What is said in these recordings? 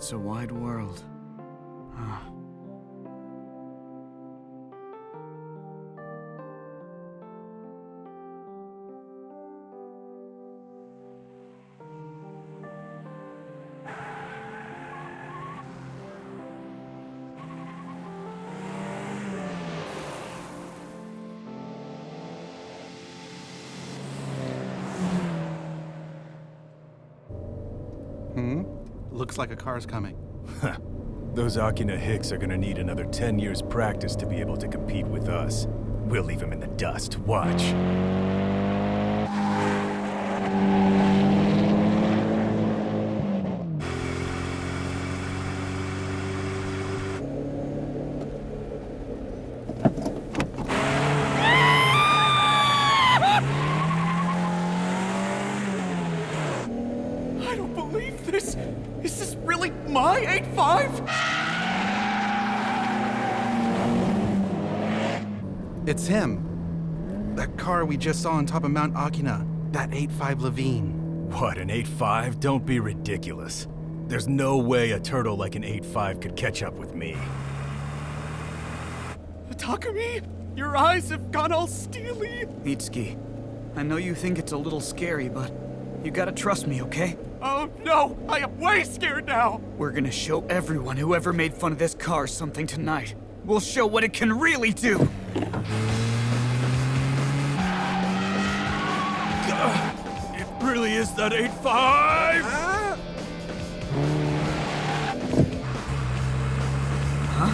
It's a wide world. Ah. Looks like a car's coming. Those Akina Hicks are gonna need another 10 years practice to be able to compete with us. We'll leave them in the dust. Watch. I don't believe this! Is this really my 8.5? It's him. That car we just saw on top of Mount Akina. That 8.5 Levine. What, an 8.5? Don't be ridiculous. There's no way a turtle like an 8.5 could catch up with me. Takumi, your eyes have gone all steely. Itsuki, I know you think it's a little scary, but you gotta trust me, okay? Oh no, I am way scared now. We're gonna show everyone who ever made fun of this car something tonight. We'll show what it can really do! It really is that 8.5? Huh?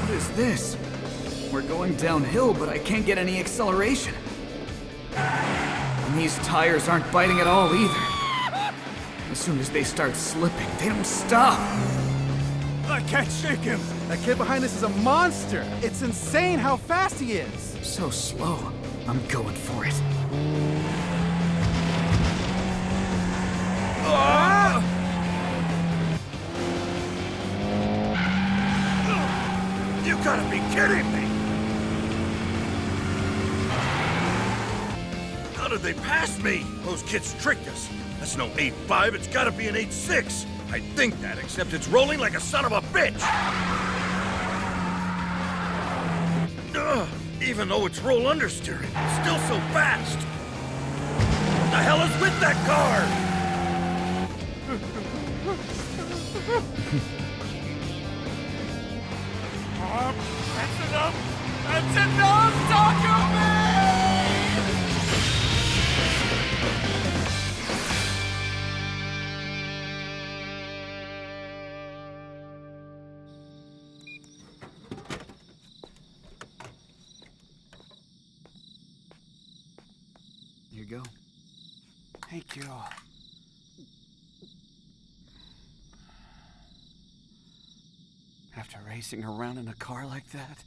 What is this? We're going downhill, but I can't get any acceleration. And these tires aren't biting at all either. As soon as they start slipping, they don't stop. I can't shake him. That kid behind us is a monster. It's insane how fast he is. So slow. I'm going for it. You gotta be kidding me! How did they pass me? Those kids tricked us. That's no 8.5, it's gotta be an 8.6. I think that, except it's rolling like a son of a bitch. Even though it's roll understeering, it's still so fast. What the hell is with that car? That's enough! That's enough, Takumi! Here you go. Thank you. After racing around in a car like that,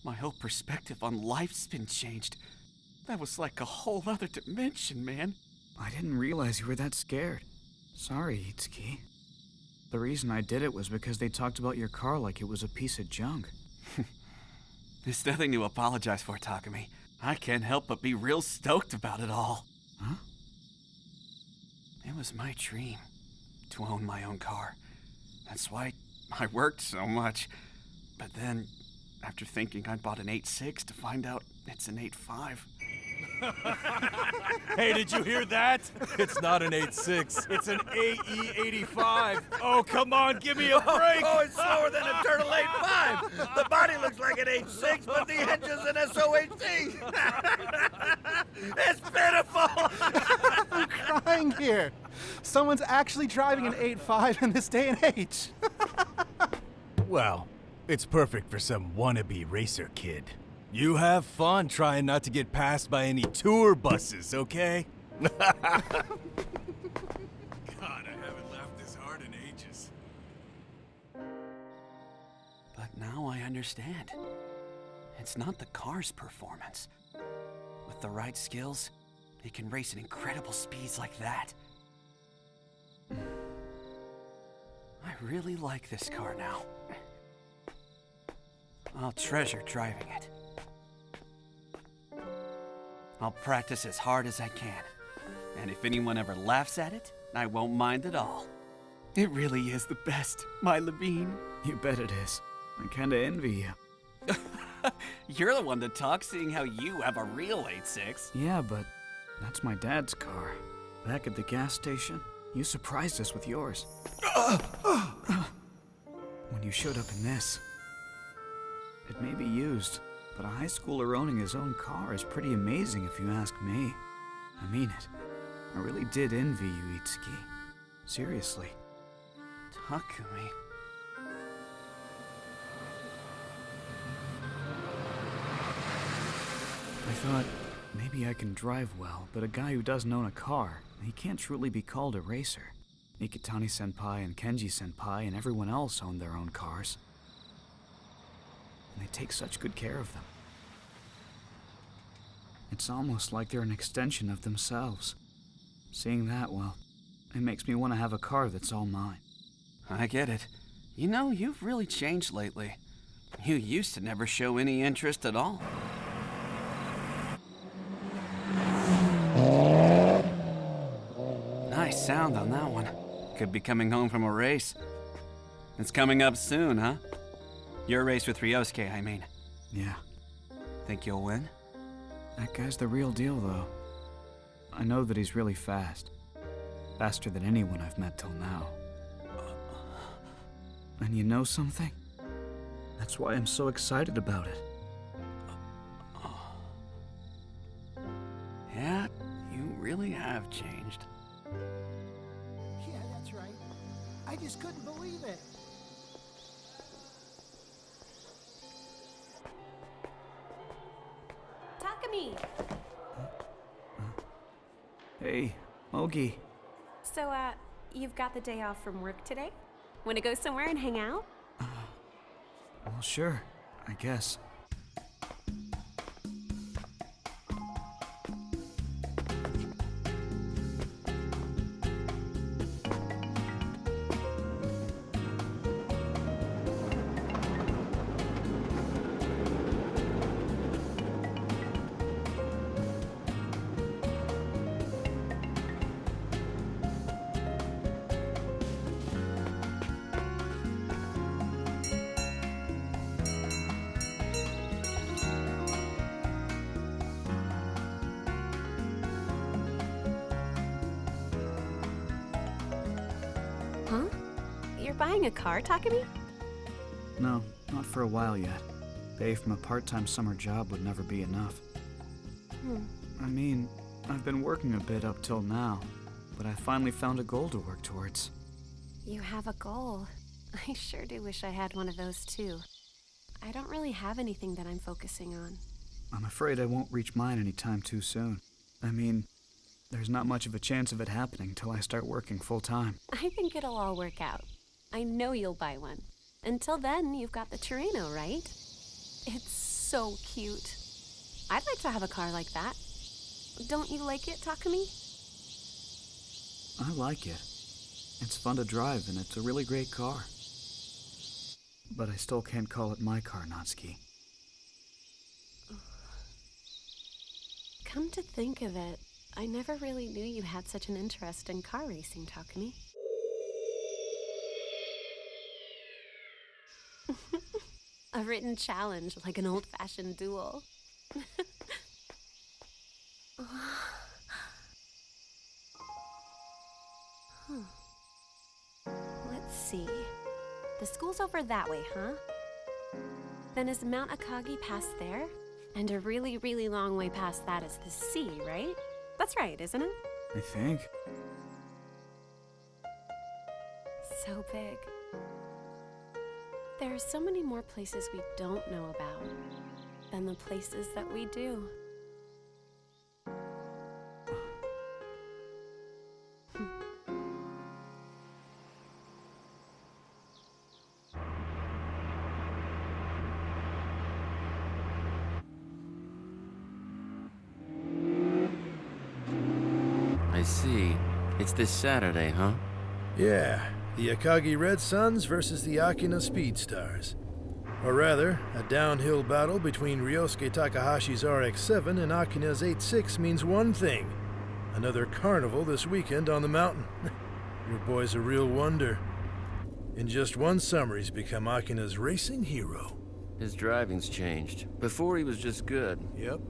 my whole perspective on life's been changed. That was like a whole other dimension, man. I didn't realize you were that scared. Sorry, Itsuki. The reason I did it was because they talked about your car like it was a piece of junk. There's nothing to apologize for, Takumi. I can't help but be real stoked about it all. Huh? It was my dream to own my own car. That's why I worked so much. But then, after thinking I bought an 8.6 to find out it's an 8.5. Hey, did you hear that? It's not an 8.6. It's an AE85. Oh, come on, give me a break. Oh, it's slower than a Turtle 8.5. The body looks like an 8.6, but the engine's an SOHC. It's pitiful. I'm crying here. Someone's actually driving an 8.5 in this day and age. Well, it's perfect for some wannabe racer kid. You have fun trying not to get passed by any tour buses, okay? God, I haven't laughed this hard in ages. But now I understand. It's not the car's performance. With the right skills, it can race at incredible speeds like that. I really like this car now. I'll treasure driving it. I'll practice as hard as I can. And if anyone ever laughs at it, I won't mind at all. It really is the best, my Levine. You bet it is. I kinda envy you. You're the one to talk, seeing how you have a real 8.6. Yeah, but that's my dad's car. Back at the gas station, you surprised us with yours. When you showed up in this. It may be used, but a high schooler owning his own car is pretty amazing if you ask me. I mean it. I really did envy you, Itsuki. Seriously. Takumi. I thought, maybe I can drive well, but a guy who doesn't own a car, he can't truly be called a racer. Ikitani-senpai and Kenji-senpai and everyone else own their own cars. And they take such good care of them. It's almost like they're an extension of themselves. Seeing that, well, it makes me want to have a car that's all mine. I get it. You know, you've really changed lately. You used to never show any interest at all. Nice sound on that one. Could be coming home from a race. It's coming up soon, huh? Your race with Ryosuke, I mean. Yeah. Think you'll win? That guy's the real deal, though. I know that he's really fast. Faster than anyone I've met till now. And you know something? That's why I'm so excited about it. Yeah, you really have changed. Yeah, that's right. I just couldn't believe it. Takumi! Hey, Ogi. So, you've got the day off from work today? Want to go somewhere and hang out? Well, sure, I guess. Huh? You're buying a car, Takumi? No, not for a while yet. Pay from a part-time summer job would never be enough. I mean, I've been working a bit up till now, but I finally found a goal to work towards. You have a goal. I sure do wish I had one of those too. I don't really have anything that I'm focusing on. I'm afraid I won't reach mine anytime too soon. I mean, there's not much of a chance of it happening till I start working full-time. I think it'll all work out. I know you'll buy one. Until then, you've got the Torino, right? It's so cute. I'd like to have a car like that. Don't you like it, Takumi? I like it. It's fun to drive, and it's a really great car. But I still can't call it my car, Natsuki. Come to think of it, I never really knew you had such an interest in car racing, Takumi. A written challenge, like an old-fashioned duel. Let's see. The school's over that way, huh? Then is Mount Akagi past there? And a really, really long way past that is the sea, right? That's right, isn't it? I think. So big. There are so many more places we don't know about than the places that we do. I see. It's this Saturday, huh? Yeah, the Akagi Red Suns versus the Akina Speed Stars. Or rather, a downhill battle between Ryosuke Takahashi's RX-7 and Akina's 8.6 means one thing. Another carnival this weekend on the mountain. Your boy's a real wonder. In just one summer, he's become Akina's racing hero. His driving's changed. Before he was just good. Yep.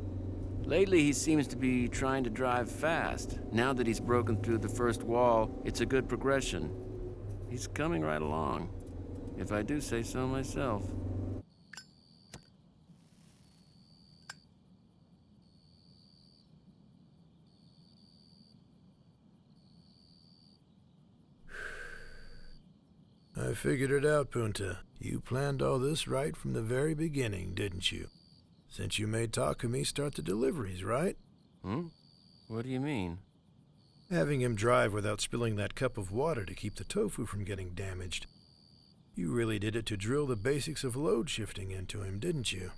Lately, he seems to be trying to drive fast. Now that he's broken through the first wall, it's a good progression. He's coming right along, if I do say so myself. I figured it out, Punta. You planned all this right from the very beginning, didn't you? Since you made Takumi start the deliveries, right? What do you mean? Having him drive without spilling that cup of water to keep the tofu from getting damaged. You really did it to drill the basics of load shifting into him, didn't you?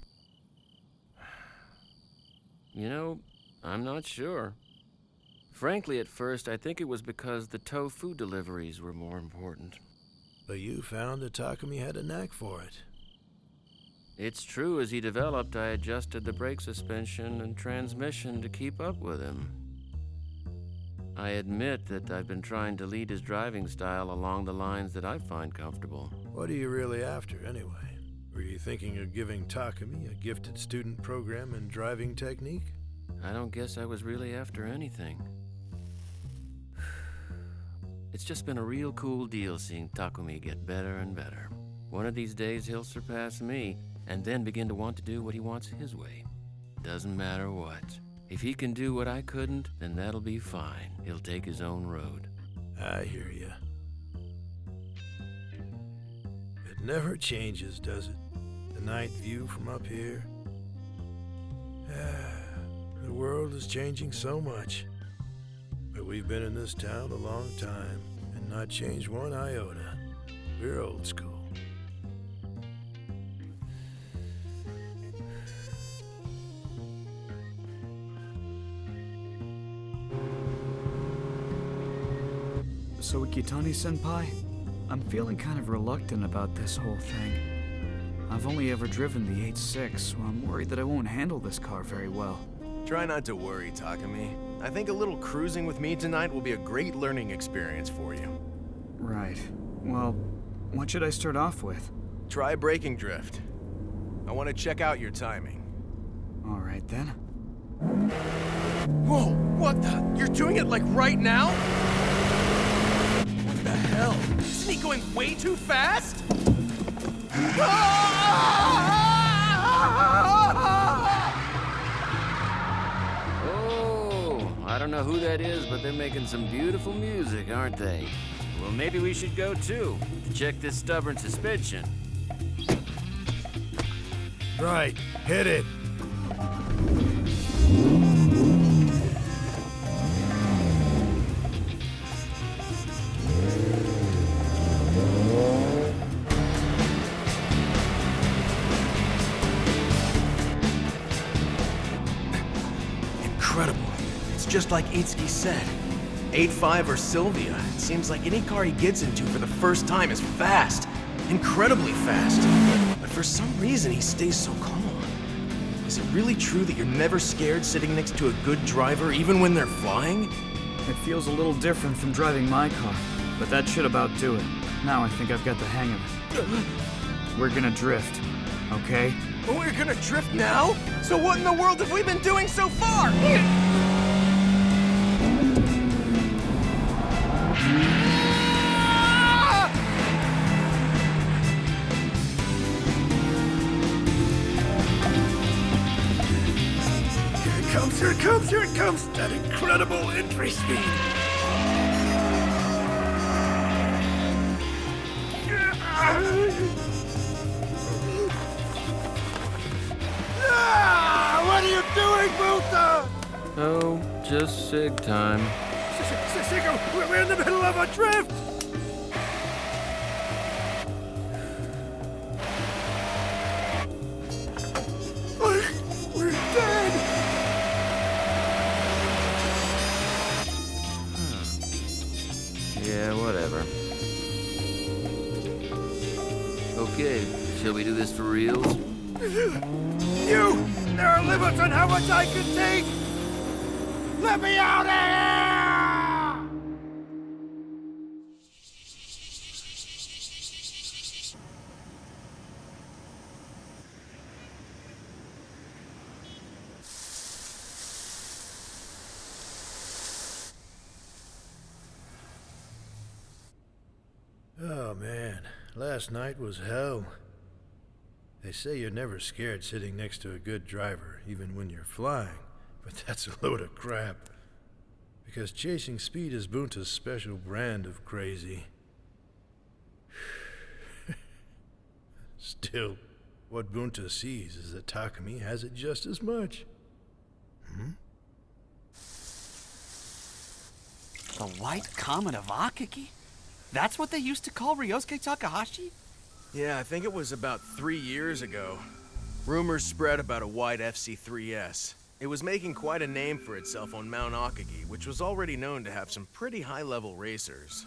You know, I'm not sure. Frankly, at first, I think it was because the tofu deliveries were more important. But you found that Takumi had a knack for it. It's true, as he developed, I adjusted the brake suspension and transmission to keep up with him. I admit that I've been trying to lead his driving style along the lines that I find comfortable. What are you really after, anyway? Were you thinking of giving Takumi a gifted student program in driving technique? I don't guess I was really after anything. It's just been a real cool deal seeing Takumi get better and better. One of these days he'll surpass me, and then begin to want to do what he wants his way. Doesn't matter what. If he can do what I couldn't, then that'll be fine. He'll take his own road. I hear ya. It never changes, does it? The night view from up here. The world is changing so much. But we've been in this town a long time, and not changed one iota. We're old school. So, Ikitani-senpai, I'm feeling kind of reluctant about this whole thing. I've only ever driven the 8.6, so I'm worried that I won't handle this car very well. Try not to worry, Takumi. I think a little cruising with me tonight will be a great learning experience for you. Right. Well, what should I start off with? Try braking drift. I want to check out your timing. All right, then. Whoa, what the? You're doing it like right now? What the hell? Isn't he going way too fast? I don't know who that is, but they're making some beautiful music, aren't they? Well, maybe we should go too, to check this stubborn suspension. Right, hit it. Incredible. It's just like Itsuki said. 8.5 or Sylvia. It seems like any car he gets into for the first time is fast. Incredibly fast. But for some reason, he stays so calm. Is it really true that you're never scared sitting next to a good driver, even when they're flying? It feels a little different from driving my car, but that should about do it. Now I think I've got the hang of it. We're gonna drift, okay? Oh, we're gonna drift now? So what in the world have we been doing so far? Here it comes! That incredible entry speed! What are you doing, Buta? Oh, just sig time. Siggo, we're in the middle of a drift! We're dead! Yeah, whatever. Okay, shall we do this for reals? There are limits on how much I can take! Let me out of here! last night was hell. They say you're never scared sitting next to a good driver, even when you're flying, but that's a load of crap. Because chasing speed is Bunta's special brand of crazy. Still, what Bunta sees is that Takumi has it just as much. The White Comet of Akagi? That's what they used to call Ryosuke Takahashi? Yeah, I think it was about 3 years ago. Rumors spread about a white FC3S. It was making quite a name for itself on Mount Akagi, which was already known to have some pretty high-level racers.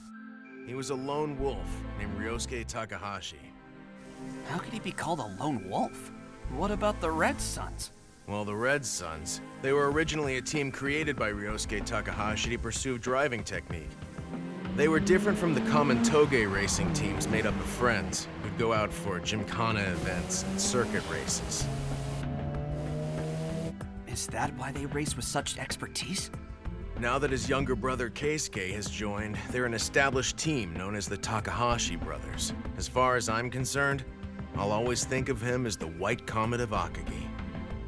He was a lone wolf named Ryosuke Takahashi. How could he be called a lone wolf? What about the Red Suns? Well, the Red Suns, they were originally a team created by Ryosuke Takahashi to pursue driving technique. They were different from the common Toge racing teams made up of friends who'd go out for gymkhana events and circuit races. Is that why they race with such expertise? Now that his younger brother Keisuke has joined, they're an established team known as the Takahashi brothers. As far as I'm concerned, I'll always think of him as the White Comet of Akagi.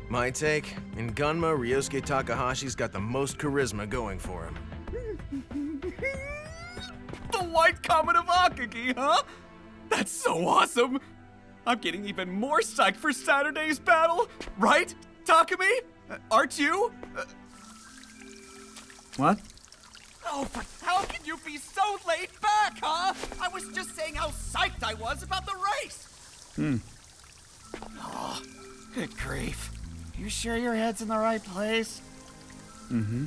My take, in Gunma, Ryosuke Takahashi's got the most charisma going for him. The White Comet of Akagi, huh? That's so awesome! I'm getting even more psyched for Saturday's battle, right, Takumi? Aren't you? What? Oh, but how can you be so laid back, huh? I was just saying how psyched I was about the race. Oh, good grief. You sure your head's in the right place? Mm-hmm.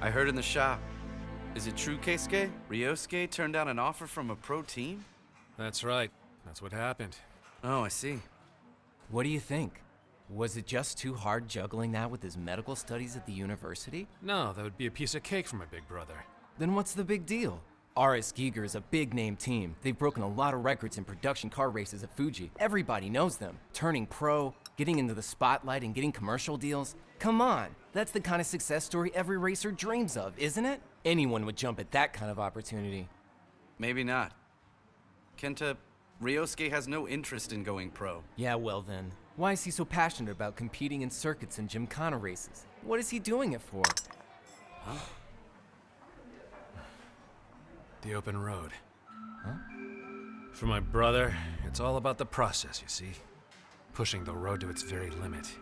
I heard in the shop. Is it true, Keisuke? Ryosuke turned down an offer from a pro team? That's right. That's what happened. Oh, I see. What do you think? Was it just too hard juggling that with his medical studies at the university? No, that would be a piece of cake for my big brother. Then what's the big deal? RS Giger is a big-name team. They've broken a lot of records in production car races at Fuji. Everybody knows them. Turning pro, getting into the spotlight, and getting commercial deals. Come on, that's the kind of success story every racer dreams of, isn't it? Anyone would jump at that kind of opportunity. Maybe not. Kenta, Ryosuke has no interest in going pro. Yeah, well then. Why is he so passionate about competing in circuits and gymkhana races? What is he doing it for? Huh? The open road. Huh? For my brother, it's all about the process, you see. Pushing the road to its very limit.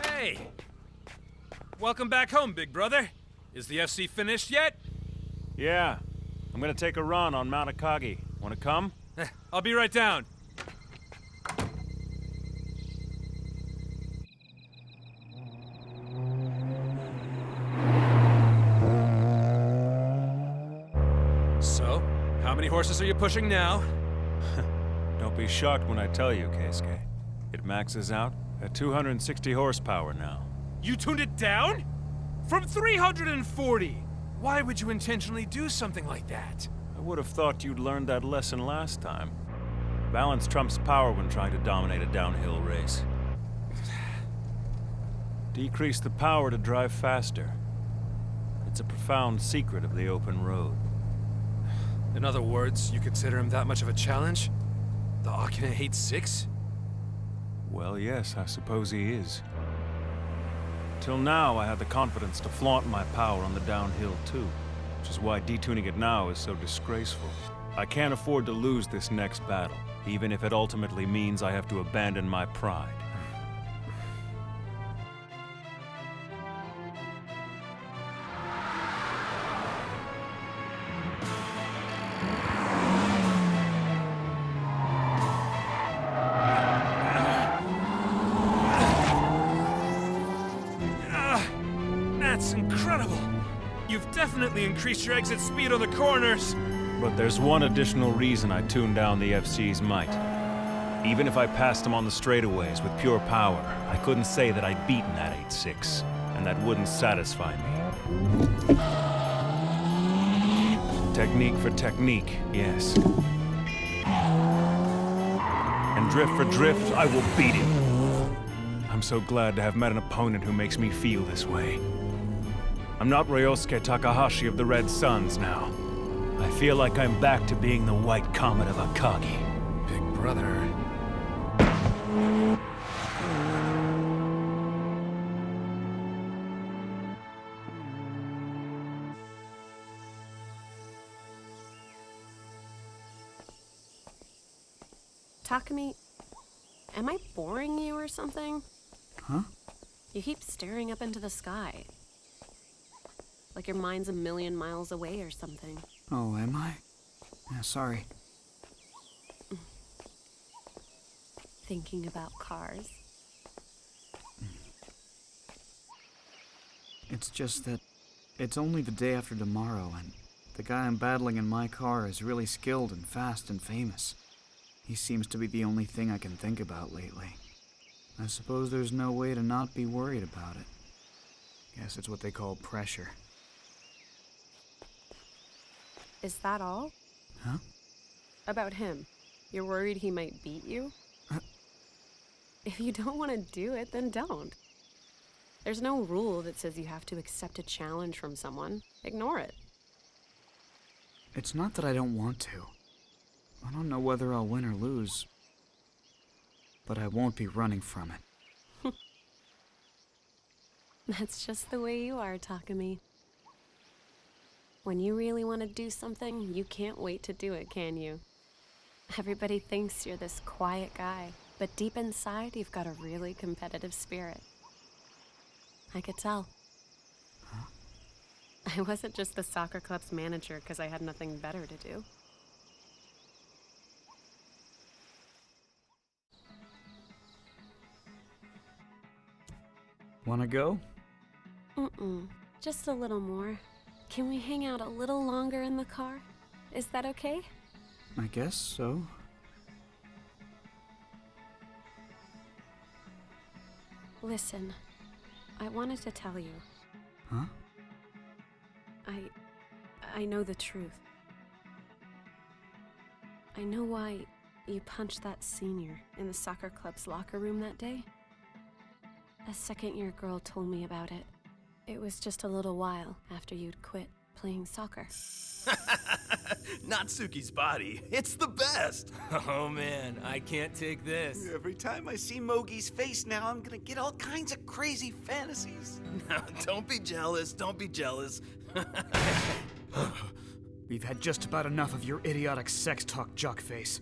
Hey! Welcome back home, big brother. Is the FC finished yet? Yeah. I'm gonna take a run on Mount Akagi. Wanna come? I'll be right down. So, how many horses are you pushing now? Don't be shocked when I tell you, Keisuke. It maxes out at 260 horsepower now. You tuned it down? From 340! Why would you intentionally do something like that? I would have thought you'd learned that lesson last time. Balance trumps power when trying to dominate a downhill race. Decrease the power to drive faster. It's a profound secret of the open road. In other words, you consider him that much of a challenge? The Akina 8-6? Well, yes, I suppose he is. Till now, I had the confidence to flaunt my power on the downhill too, which is why detuning it now is so disgraceful. I can't afford to lose this next battle, even if it ultimately means I have to abandon my pride. That's incredible! You've definitely increased your exit speed on the corners! But there's one additional reason I tuned down the FC's might. Even if I passed them on the straightaways with pure power, I couldn't say that I'd beaten that 8-6, and that wouldn't satisfy me. Technique for technique, yes. And drift for drift, I will beat him. I'm so glad to have met an opponent who makes me feel this way. I'm not Ryosuke Takahashi of the Red Suns now. I feel like I'm back to being the White Comet of Akagi. Big brother. Takumi, am I boring you or something? Huh? You keep staring up into the sky. Like your mind's a million miles away or something. Oh, am I? Yeah, sorry. Thinking about cars? It's just that it's only the day after tomorrow, and the guy I'm battling in my car is really skilled and fast and famous. He seems to be the only thing I can think about lately. I suppose there's no way to not be worried about it. Guess it's what they call pressure. Is that all? Huh? About him. You're worried he might beat you? If you don't want to do it, then don't. There's no rule that says you have to accept a challenge from someone. Ignore it. It's not that I don't want to. I don't know whether I'll win or lose, but I won't be running from it. That's just the way you are, Takumi. When you really want to do something, you can't wait to do it, can you? Everybody thinks you're this quiet guy, but deep inside, you've got a really competitive spirit. I could tell. Huh? I wasn't just the soccer club's manager because I had nothing better to do. Wanna go? Mm-mm. Just a little more. Can we hang out a little longer in the car? Is that okay? I guess so. Listen, I wanted to tell you. Huh? I know the truth. I know why you punched that senior in the soccer club's locker room that day. A second-year girl told me about it. It was just a little while after you'd quit playing soccer. Natsuki's body. It's the best. Oh man, I can't take this. Every time I see Mogi's face now, I'm gonna get all kinds of crazy fantasies. No, don't be jealous. Don't be jealous. We've had just about enough of your idiotic sex talk, Jockface.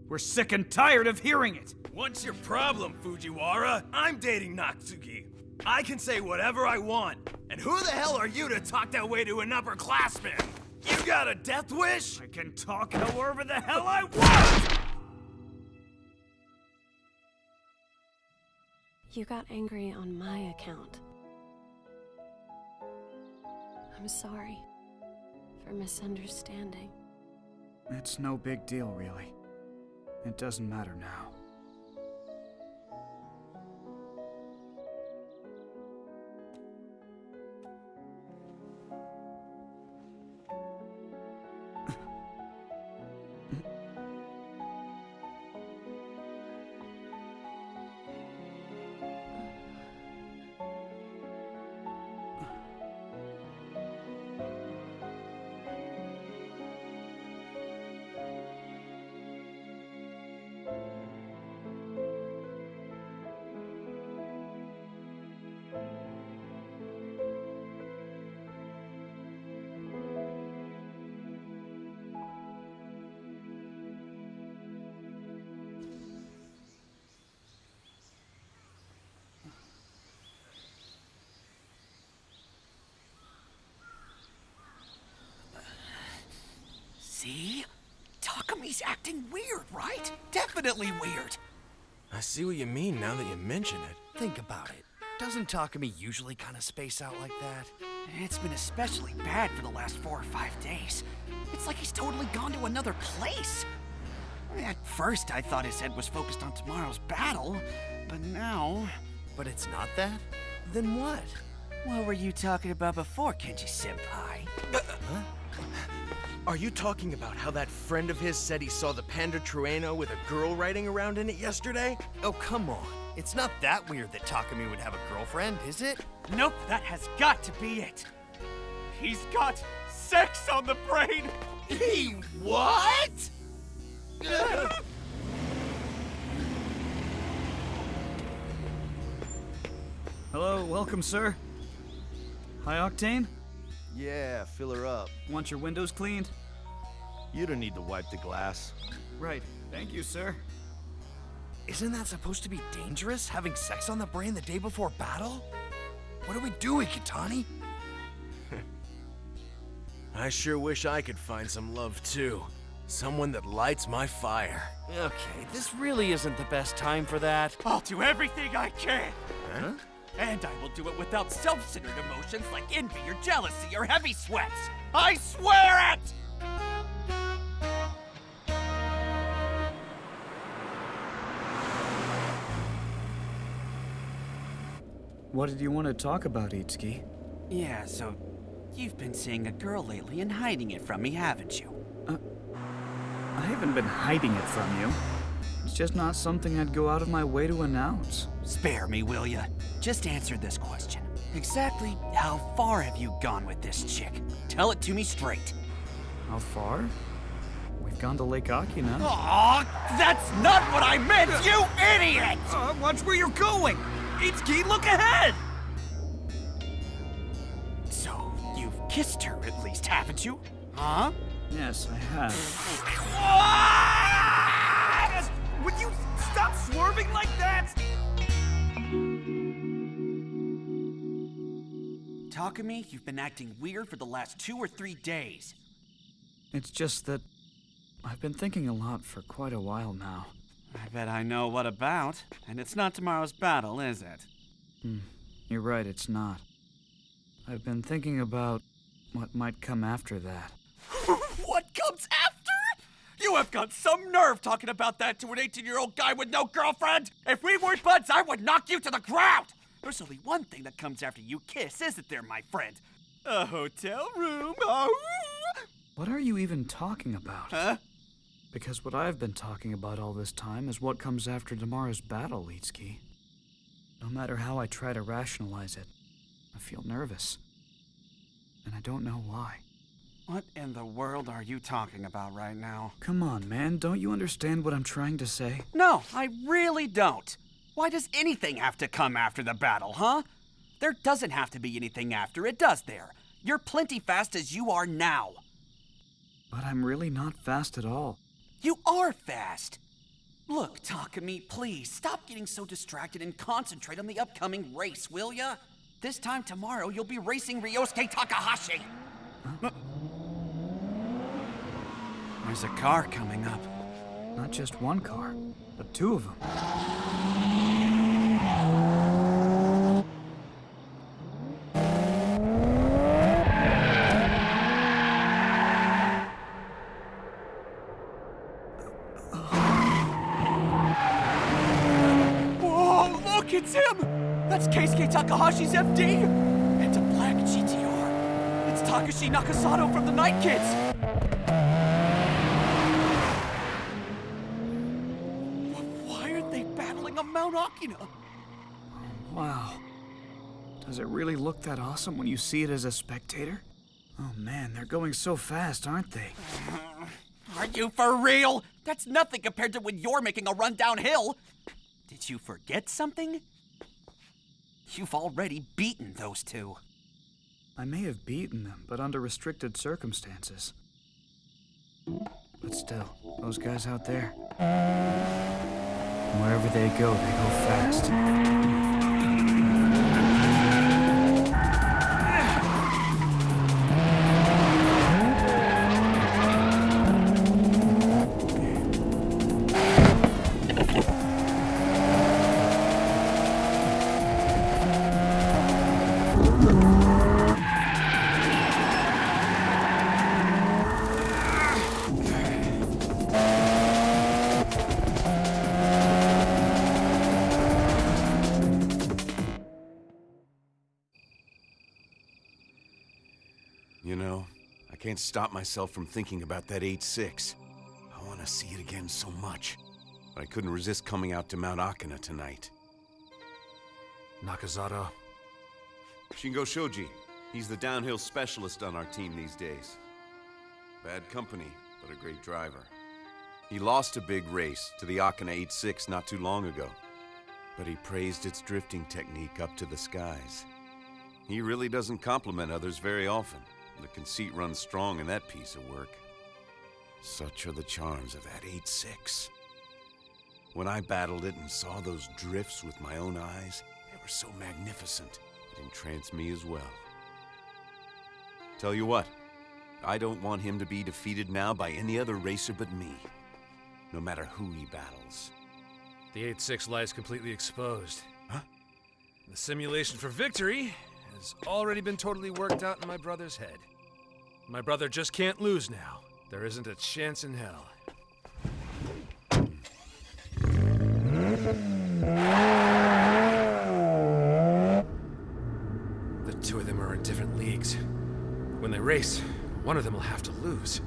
We're sick and tired of hearing it. What's your problem, Fujiwara? I'm dating Natsuki. I can say whatever I want. And who the hell are you to talk that way to an upperclassman? You got a death wish? I can talk however the hell I want! You got angry on my account. I'm sorry for misunderstanding. It's no big deal, really. It doesn't matter now. See? Takumi's acting weird, right? Definitely weird. I see what you mean now that you mention it. Think about it. Doesn't Takumi usually kind of space out like that? It's been especially bad for the last 4 or 5 days. It's like he's totally gone to another place. At first, I thought his head was focused on tomorrow's battle, but now... But it's not that? Then what? What were you talking about before, Kenji-senpai? Huh? Are you talking about how that friend of his said he saw the Panda Trueno with a girl riding around in it yesterday? Oh, come on. It's not that weird that Takumi would have a girlfriend, is it? Nope, that has got to be it. He's got sex on the brain. He what? Hello, welcome, sir. High Octane? Yeah, fill her up. Want your windows cleaned? You don't need to wipe the glass. Right. Thank you, sir. Isn't that supposed to be dangerous, having sex on the brain the day before battle? What are we doing, Kitani? I sure wish I could find some love too. Someone that lights my fire. Okay, this really isn't the best time for that. I'll do everything I can. Huh? And I will do it without self-centered emotions like envy or jealousy or heavy sweats. I swear it! What did you want to talk about, Itsuki? Yeah, so you've been seeing a girl lately and hiding it from me, haven't you? I haven't been hiding it from you. It's just not something I'd go out of my way to announce. Spare me, will ya? Just answer this question. Exactly how far have you gone with this chick? Tell it to me straight. How far? We've gone to Lake Akina. Aw, that's not what I meant, you idiot! Watch where you're going! Itsuki, look ahead! So, you've kissed her at least, haven't you? Huh? Yes, I have. Would you stop swerving like that? Takumi, you've been acting weird for the last 2 or 3 days. It's just that I've been thinking a lot for quite a while now. I bet I know what about. And it's not tomorrow's battle, is it? You're right, it's not. I've been thinking about what might come after that. What comes after? You have got some nerve talking about that to an 18-year-old guy with no girlfriend! If we weren't buds, I would knock you to the ground! There's only one thing that comes after you kiss, isn't there, my friend? A hotel room. Oh. What are you even talking about? Huh? Because what I've been talking about all this time is what comes after tomorrow's battle, Itsuki. No matter how I try to rationalize it, I feel nervous. And I don't know why. What in the world are you talking about right now? Come on, man, don't you understand what I'm trying to say? No, I really don't. Why does anything have to come after the battle, huh? There doesn't have to be anything after it, does there? You're plenty fast as you are now. But I'm really not fast at all. You are fast. Look, Takumi, please, stop getting so distracted and concentrate on the upcoming race, will ya? This time tomorrow, you'll be racing Ryosuke Takahashi. Huh? There's a car coming up. Not just one car, but 2 of them. Whoa, look, it's him! That's Keisuke Takahashi's FD! And a black GTR. It's Takashi Nakasato from the Night Kids! Why aren't they battling on Mount Akina? Wow. Does it really look that awesome when you see it as a spectator? Oh man, they're going so fast, aren't they? Are you for real? That's nothing compared to when you're making a run downhill. Did you forget something? You've already beaten those 2. I may have beaten them, but under restricted circumstances. But still, those guys out there, wherever they go fast. You know, I can't stop myself from thinking about that 8.6. I want to see it again so much. But I couldn't resist coming out to Mount Akina tonight. Nakazato. Shingo Shoji. He's the downhill specialist on our team these days. Bad company, but a great driver. He lost a big race to the Akina 8.6 not too long ago. But he praised its drifting technique up to the skies. He really doesn't compliment others very often. The conceit runs strong in that piece of work. Such are the charms of that 8.6. When I battled it and saw those drifts with my own eyes, they were so magnificent, it entranced me as well. Tell you what, I don't want him to be defeated now by any other racer but me, no matter who he battles. The 8.6 lies completely exposed. Huh? The simulation for victory has already been totally worked out in my brother's head. My brother just can't lose now. There isn't a chance in hell. The two of them are in different leagues. When they race, one of them will have to lose.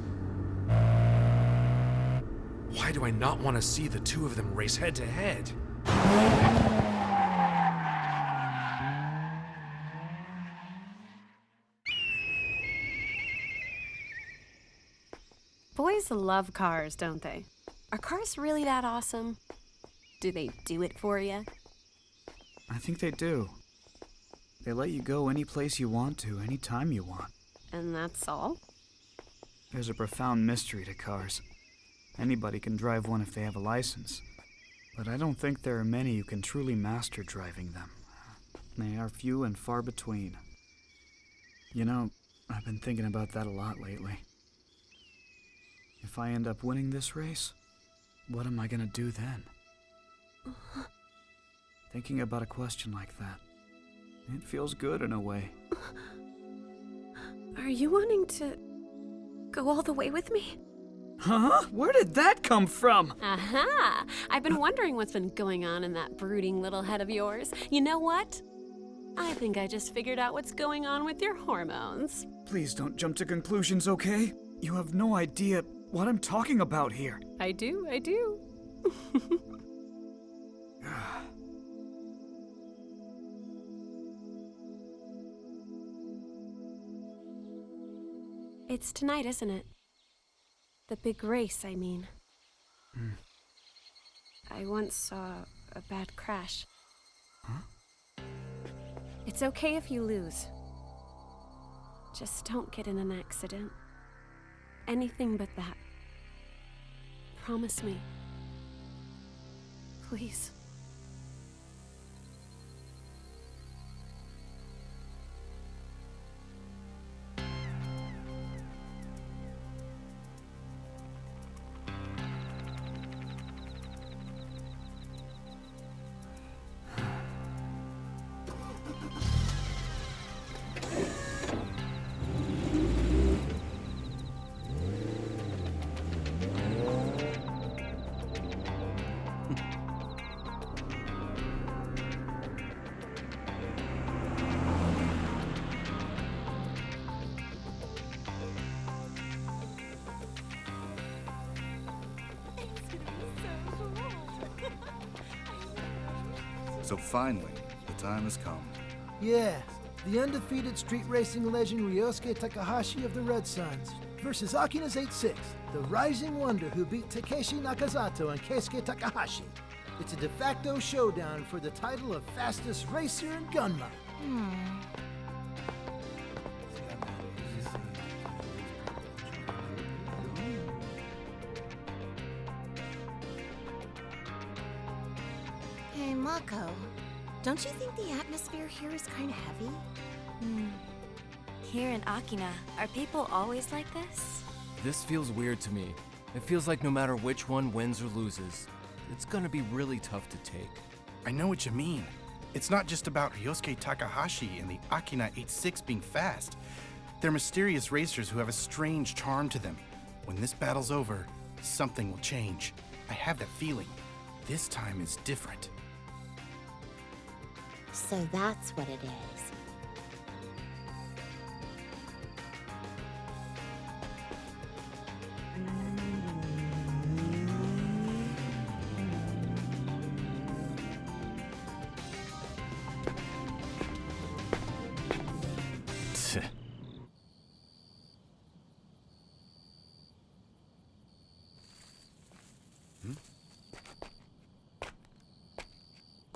Why do I not want to see the two of them race head to head? Boys love cars, don't they? Are cars really that awesome? Do they do it for you? I think they do. They let you go any place you want to, anytime you want. And that's all? There's a profound mystery to cars. Anybody can drive one if they have a license. But I don't think there are many who can truly master driving them. They are few and far between. You know, I've been thinking about that a lot lately. If I end up winning this race, what am I gonna do then? Thinking about a question like that, it feels good in a way. Are you wanting to go all the way with me? Huh? Where did that come from? Aha! I've been wondering what's been going on in that brooding little head of yours. You know what? I think I just figured out what's going on with your hormones. Please don't jump to conclusions, okay? You have no idea what I'm talking about here. I do. It's tonight, isn't it? The big race, I mean. I once saw a bad crash. Huh? It's okay if you lose. Just don't get in an accident. Anything but that. Promise me. Please. So finally, the time has come. Yeah, the undefeated street racing legend Ryosuke Takahashi of the Red Suns versus Akina's 8.6, the rising wonder who beat Takeshi Nakazato and Keisuke Takahashi. It's a de facto showdown for the title of fastest racer in Gunma. Hey, Mako. Don't you think the atmosphere here is kind of heavy? Here in Akina, are people always like this? This feels weird to me. It feels like no matter which one wins or loses, it's gonna be really tough to take. I know what you mean. It's not just about Ryosuke Takahashi and the Akina 8.6 being fast. They're mysterious racers who have a strange charm to them. When this battle's over, something will change. I have that feeling. This time is different. So that's what it is.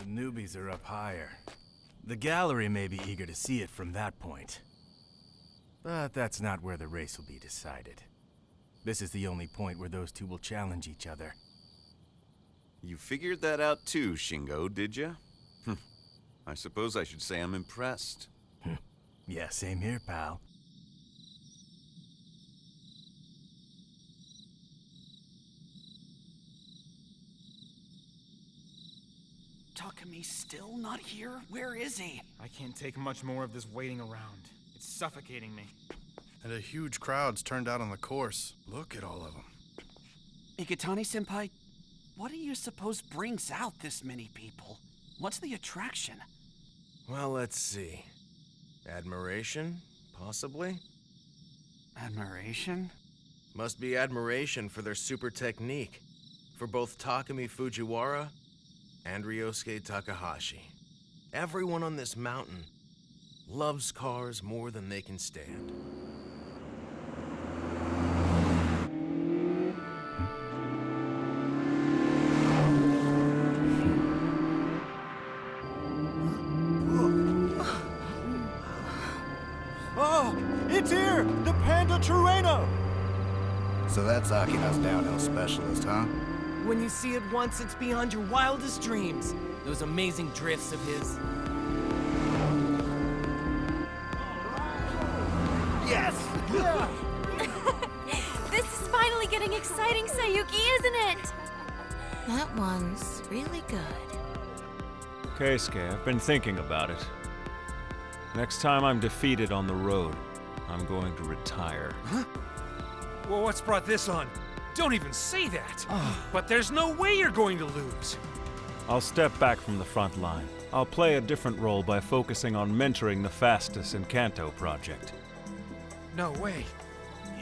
Newbies are up higher. The gallery may be eager to see it from that point. But that's not where the race will be decided. This is the only point where those two will challenge each other. You figured that out too, Shingo, did ya? I suppose I should say I'm impressed. Yeah, same here, pal. Takumi still not here? Where is he? I can't take much more of this waiting around. It's suffocating me. And a huge crowd's turned out on the course. Look at all of them. Ikitani-senpai, what do you suppose brings out this many people? What's the attraction? Well, let's see. Admiration, possibly? Admiration? Must be admiration for their super technique. For both Takumi Fujiwara and Ryosuke Takahashi. Everyone on this mountain loves cars more than they can stand. Oh, it's here! The Panda Terreno! So that's Akina's downhill specialist, huh? When you see it once, it's beyond your wildest dreams. Those amazing drifts of his. Yes! Yeah! This is finally getting exciting, Sayuki, isn't it? That one's really good. Keisuke, I've been thinking about it. Next time I'm defeated on the road, I'm going to retire. Huh? Well, what's brought this on? Don't even say that! But there's no way you're going to lose! I'll step back from the front line. I'll play a different role by focusing on mentoring the Fastus and Kanto project. No way.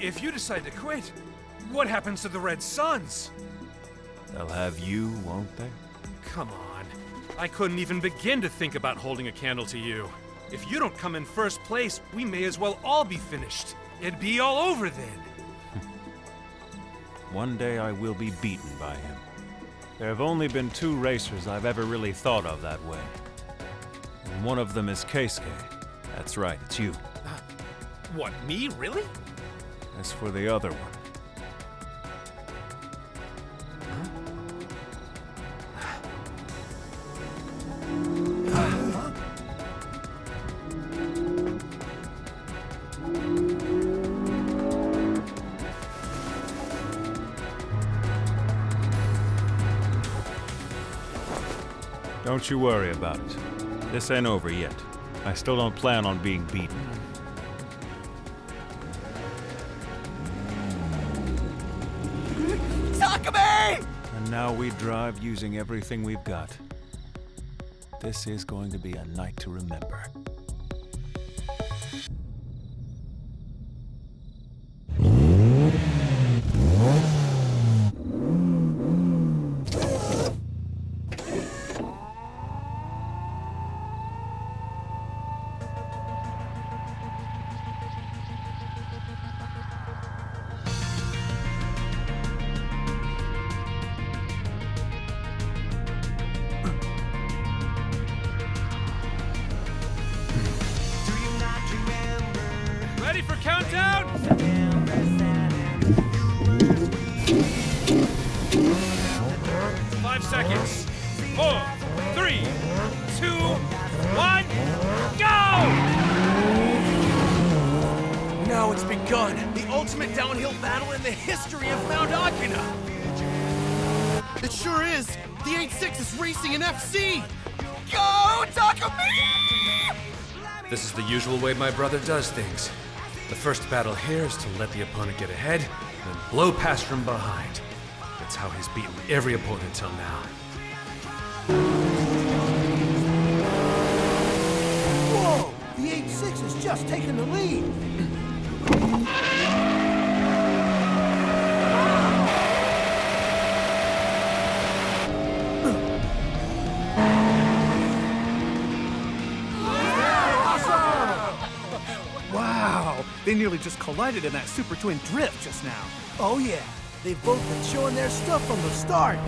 If you decide to quit, what happens to the Red Suns? They'll have you, won't they? Come on. I couldn't even begin to think about holding a candle to you. If you don't come in first place, we may as well all be finished. It'd be all over then. One day I will be beaten by him. There have only been 2 racers I've ever really thought of that way. And one of them is Keisuke. That's right, it's you. What, me? Really? As for the other one... Don't you worry about it. This ain't over yet. I still don't plan on being beaten. Takumi! And now we drive using everything we've got. This is going to be a night to remember. Ready for countdown? 5 seconds. 4, 3, 2, 1, go! Now it's begun. The ultimate downhill battle in the history of Mount Akina. It sure is. The 8-6 is racing in FC. Go, Takumi! This is the usual way my brother does things. The first battle here is to let the opponent get ahead, and then blow past from behind. That's how he's beaten every opponent till now. Whoa! The 8-6 has just taken the lead. Wow! They nearly just collided in that Super Twin drift just now. Oh yeah, they've both been showing their stuff from the start.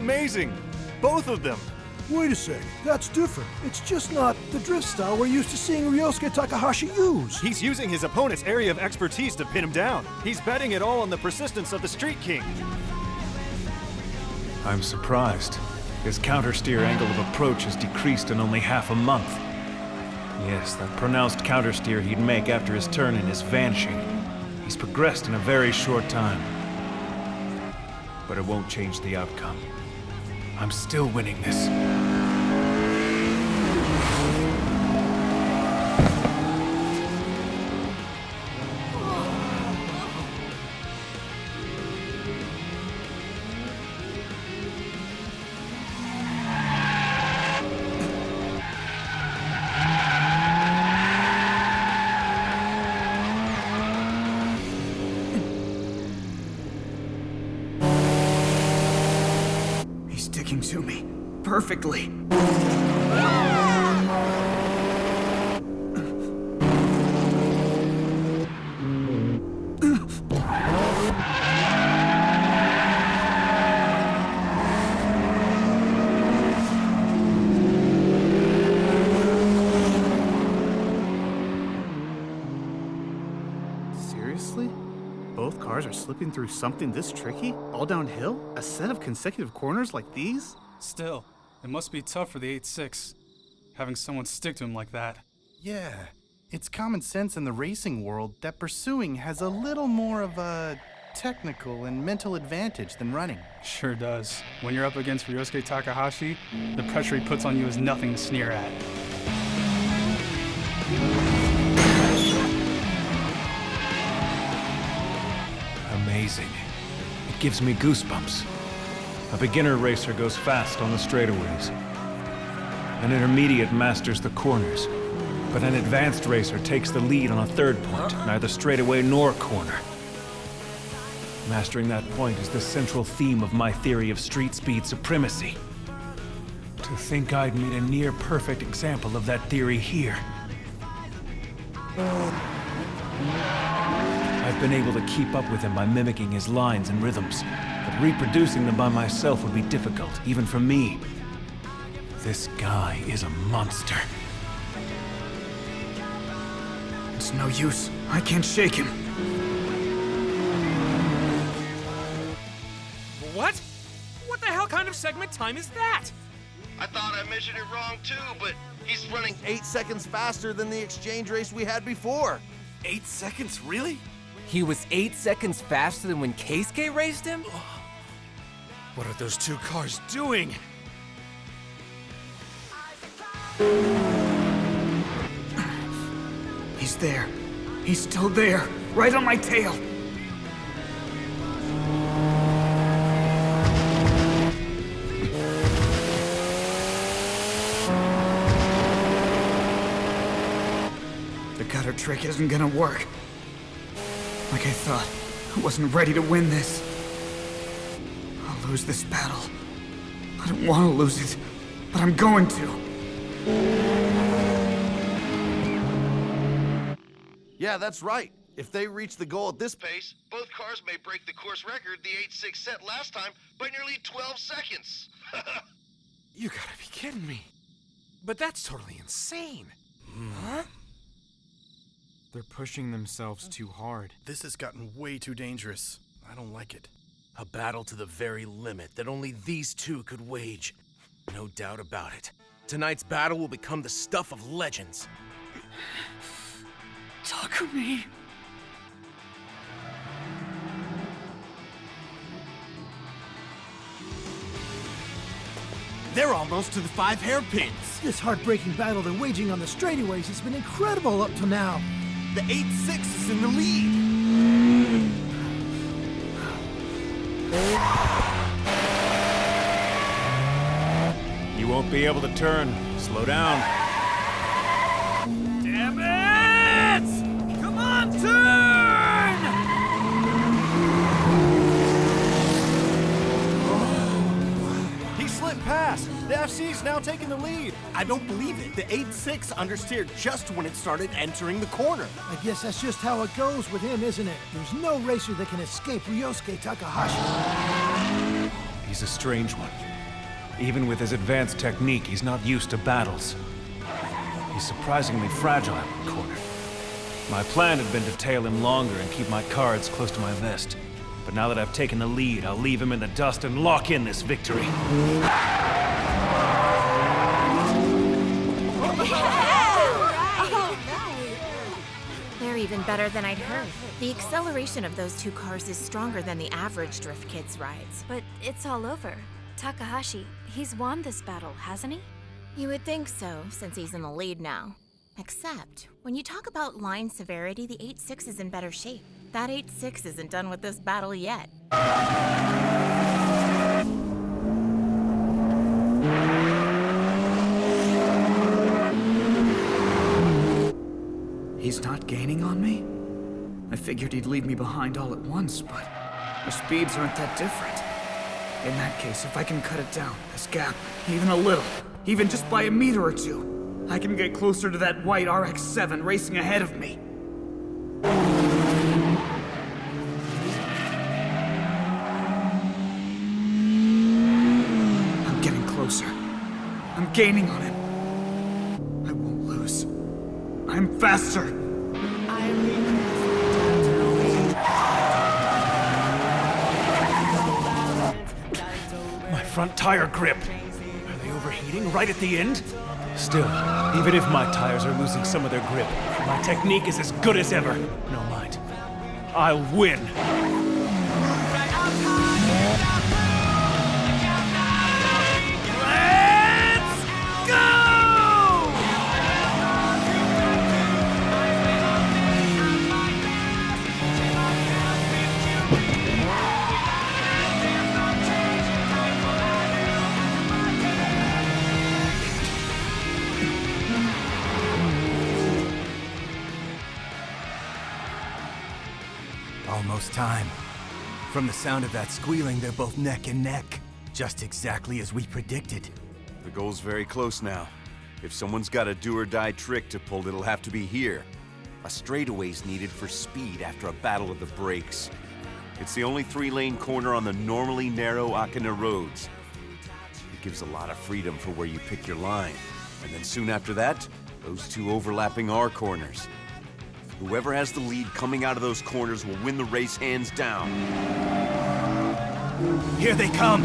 amazing! Both of them! Wait a sec, that's different. It's just not the drift style we're used to seeing Ryosuke Takahashi use. He's using his opponent's area of expertise to pin him down. He's betting it all on the persistence of the Street King. I'm surprised. His countersteer angle of approach has decreased in only half a month. Yes, that pronounced countersteer he'd make after his turn-in is vanishing. He's progressed in a very short time. But it won't change the outcome. I'm still winning this. Sticking to me perfectly. Seriously? Both cars are slipping through something this tricky? All downhill? A set of consecutive corners like these? Still, it must be tough for the 8.6, having someone stick to him like that. Yeah. It's common sense in the racing world that pursuing has a little more of a technical and mental advantage than running. Sure does. When you're up against Ryosuke Takahashi, the pressure he puts on you is nothing to sneer at. Amazing. It gives me goosebumps. A beginner racer goes fast on the straightaways. An intermediate masters the corners. But an advanced racer takes the lead on a third point, neither straightaway nor corner. Mastering that point is the central theme of my theory of street speed supremacy. To think I'd meet a near-perfect example of that theory here. I've been able to keep up with him by mimicking his lines and rhythms, but reproducing them by myself would be difficult, even for me. This guy is a monster. It's no use. I can't shake him. What? What the hell kind of segment time is that? I thought I measured it wrong too, but he's running 8 seconds faster than the exchange race we had before. 8 seconds, really? He was 8 seconds faster than when Keisuke raced him? What are those two cars doing? He's there. He's still there. Right on my tail. The gutter trick isn't gonna work. Like I thought, I wasn't ready to win this. I'll lose this battle. I don't want to lose it, but I'm going to. Yeah, that's right. If they reach the goal at this pace, both cars may break the course record the 8.6 set last time by nearly 12 seconds. You gotta be kidding me. But that's totally insane. Huh? They're pushing themselves too hard. This has gotten way too dangerous. I don't like it. A battle to the very limit that only these two could wage. No doubt about it. Tonight's battle will become the stuff of legends. Takumi. They're almost to the 5 hairpins. This heartbreaking battle they're waging on the straightaways has been incredible up to now. The 8.6 is in the lead. You won't be able to turn. Slow down. Damn it! Come on, turn! He slipped past. The FC's now taking the lead. I don't believe it. The 8.6 understeered just when it started entering the corner. I guess that's just how it goes with him, isn't it? There's no racer that can escape Ryosuke Takahashi. He's a strange one. Even with his advanced technique, he's not used to battles. He's surprisingly fragile in corner. My plan had been to tail him longer and keep my cards close to my vest. But now that I've taken the lead, I'll leave him in the dust and lock in this victory. They're even better than I'd heard. The acceleration of those two cars is stronger than the average Drift Kids rides. But it's all over. Takahashi, he's won this battle, hasn't he? You would think so, since he's in the lead now. Except, when you talk about line severity, the 8-6 is in better shape. That 8-6 isn't done with this battle yet. He's not gaining on me? I figured he'd leave me behind all at once, but our speeds aren't that different. In that case, if I can cut it down, this gap, even a little, even just by a meter or two, I can get closer to that white RX-7 racing ahead of me. I'm getting closer. I'm gaining on him. I won't lose. I'm faster. My front tire grip. Are they overheating right at the end? Still, even if my tires are losing some of their grip, my technique is as good as ever. No mind. I'll win. Almost time. From the sound of that squealing, they're both neck and neck. Just exactly as we predicted. The goal's very close now. If someone's got a do-or-die trick to pull, it'll have to be here. A straightaway's needed for speed after a battle of the brakes. It's the only 3-lane corner on the normally narrow Akina roads. It gives a lot of freedom for where you pick your line. And then soon after that, those two overlapping R corners. Whoever has the lead coming out of those corners will win the race hands down. Here they come!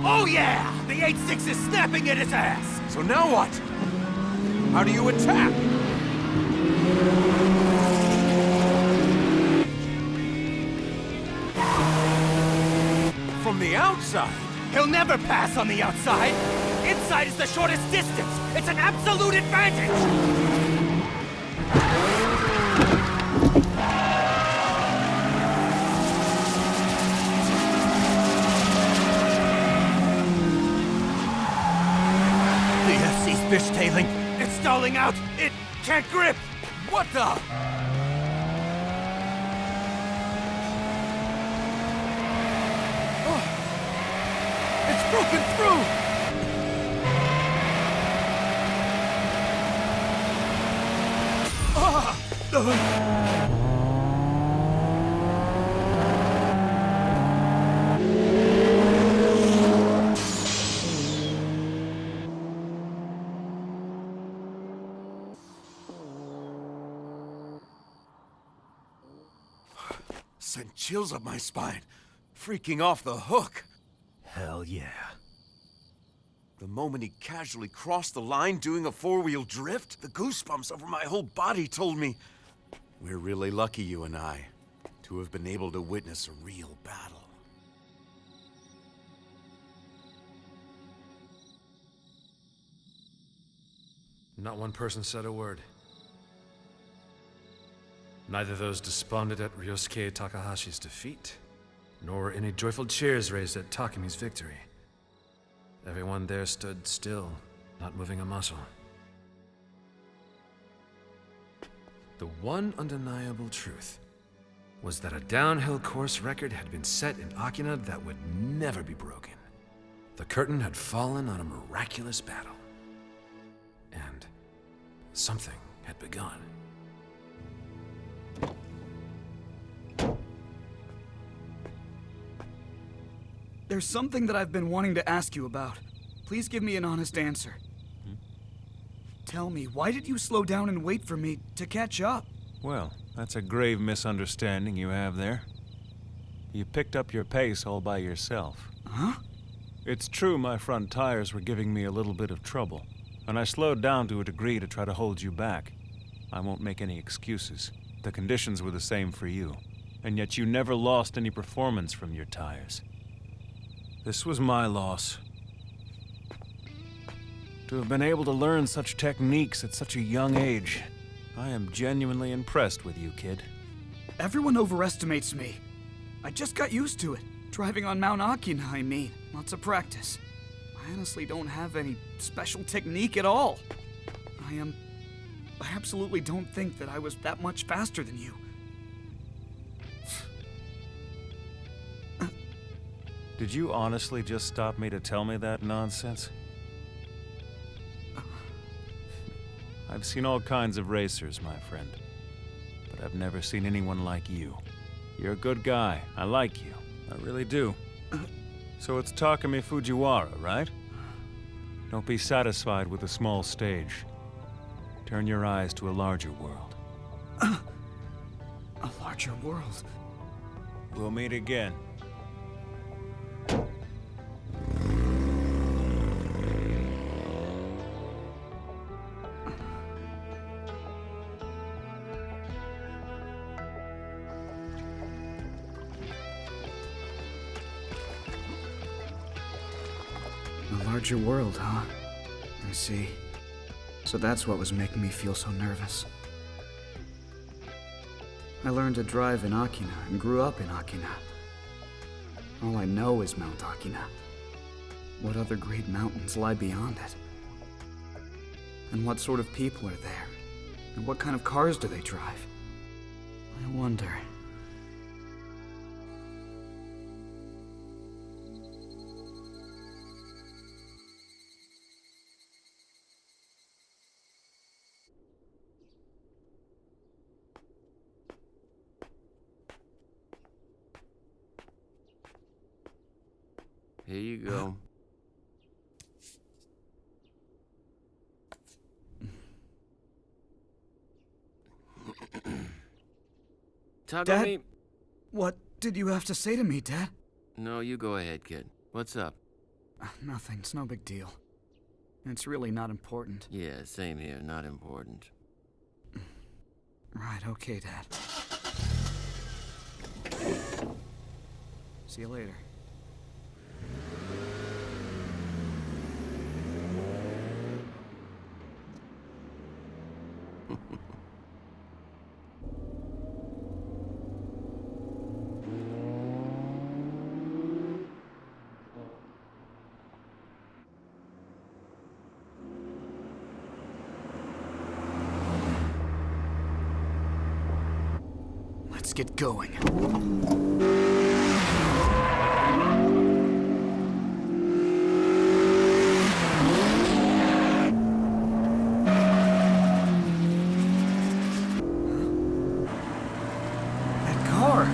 Oh yeah! The 8-6 is snapping at his ass! So now what? How do you attack? From the outside? He'll never pass on the outside! Inside is the shortest distance! It's an absolute advantage! Fishtailing! It's stalling out! It can't grip! What the? Oh, it's broken through! Sent chills up my spine. Freaking off the hook. Hell yeah. The moment he casually crossed the line doing a 4-wheel drift, the goosebumps over my whole body told me, we're really lucky, you and I, to have been able to witness a real battle. Not one person said a word. Neither those despondent at Ryosuke Takahashi's defeat, nor any joyful cheers raised at Takumi's victory. Everyone there stood still, not moving a muscle. The one undeniable truth was that a downhill course record had been set in Akina that would never be broken. The curtain had fallen on a miraculous battle. And something had begun. There's something that I've been wanting to ask you about. Please give me an honest answer. Tell me, why did you slow down and wait for me to catch up? Well, that's a grave misunderstanding you have there. You picked up your pace all by yourself. Huh? It's true my front tires were giving me a little bit of trouble, and I slowed down to a degree to try to hold you back. I won't make any excuses. The conditions were the same for you, and yet you never lost any performance from your tires. This was my loss. To have been able to learn such techniques at such a young age, I am genuinely impressed with you, kid. Everyone overestimates me. I just got used to it. Driving on Mount Akina, I mean. Lots of practice. I honestly don't have any special technique at all. I absolutely don't think that I was that much faster than you. Did you honestly just stop me to tell me that nonsense? I've seen all kinds of racers, my friend. But I've never seen anyone like you. You're a good guy. I like you. I really do. So it's Takumi Fujiwara, right? Don't be satisfied with a small stage. Turn your eyes to a larger world. A larger world? We'll meet again. A larger world, huh? I see. So that's what was making me feel so nervous. I learned to drive in Akina and grew up in Akina. All I know is Mount Akina. What other great mountains lie beyond it? And what sort of people are there? And what kind of cars do they drive? I wonder. Here you go. Takumi. Dad? What did you have to say to me, Dad? No, you go ahead, kid. What's up? Nothing. It's no big deal. It's really not important. Yeah, same here. Not important. Right, okay, Dad. See you later. Let's get going. That car!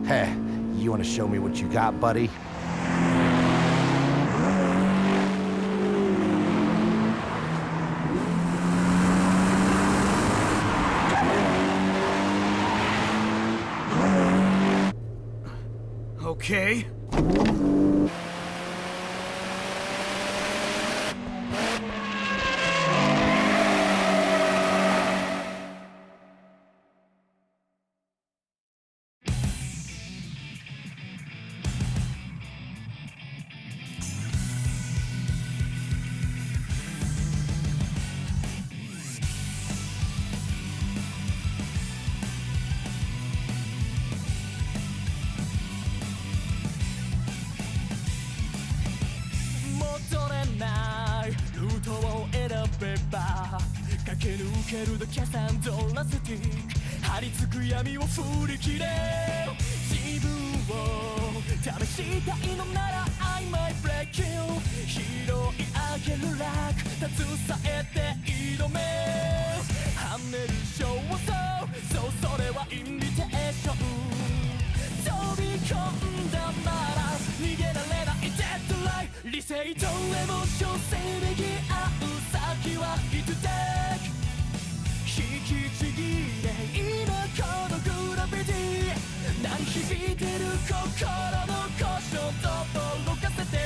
Heh, you want to show me what you got, buddy? Okay.駆け抜けるだけサンドラスティック張り付く闇を振り切れ自分を試したいのなら I might break you 拾い上げる楽立つさえて挑め跳ねる勝負そうそうそうそれはインビテーション飛び込んだなら逃げられないデッドライン理性とエモーションせめぎ合う先はいつで引きちぎれ今このグラビティ鳴り響いてる心の故障と驚かせて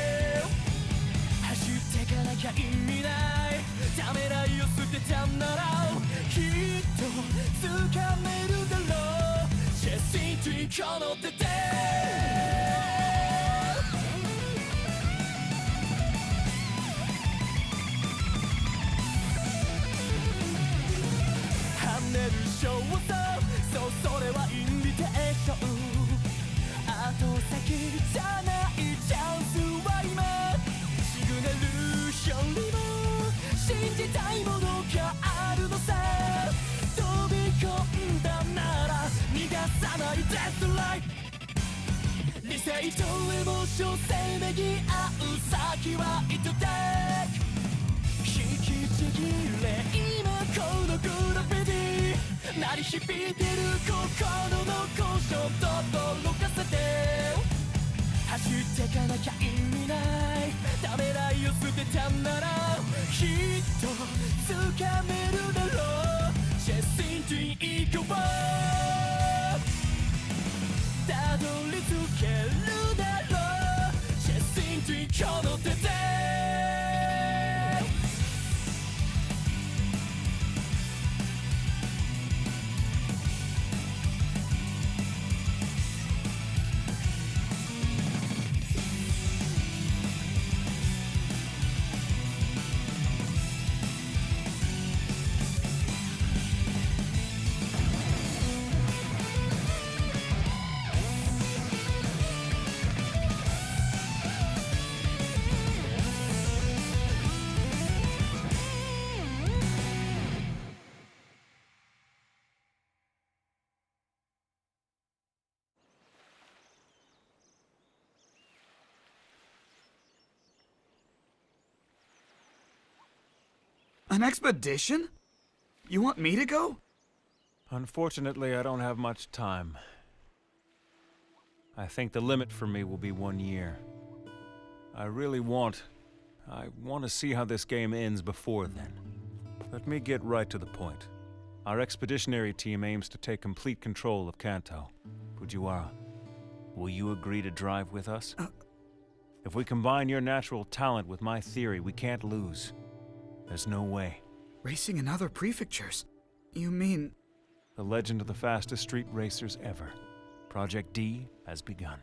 走ってかなきゃ意味ないためらいを捨てたならきっと掴めるだろうチェスイントゥイこの手で跳ねる衝動そうそれはインビテーション後先じゃないチャンスは今シグナルよりも信じたいものがあるのさ飛び込んだなら逃がさないデッドライン理性とエモーションせめぎ合う先は糸だ引きちぎれ今このグラビティ鳴り響いてる心の故障と驚かせて走ってかなきゃ意味ないためらいを捨てたならきっと掴めるだろうチェスイントゥイ行こうたどり着けるだろうチェスイントゥイこの手でAn expedition? You want me to go? Unfortunately, I don't have much time. I think the limit for me will be 1 year. I want to see how this game ends before then. Let me get right to the point. Our expeditionary team aims to take complete control of Kanto. Fujiwara, will you agree to drive with us? If we combine your natural talent with my theory, we can't lose. There's no way. Racing in other prefectures? You mean... The legend of the fastest street racers ever. Project D has begun.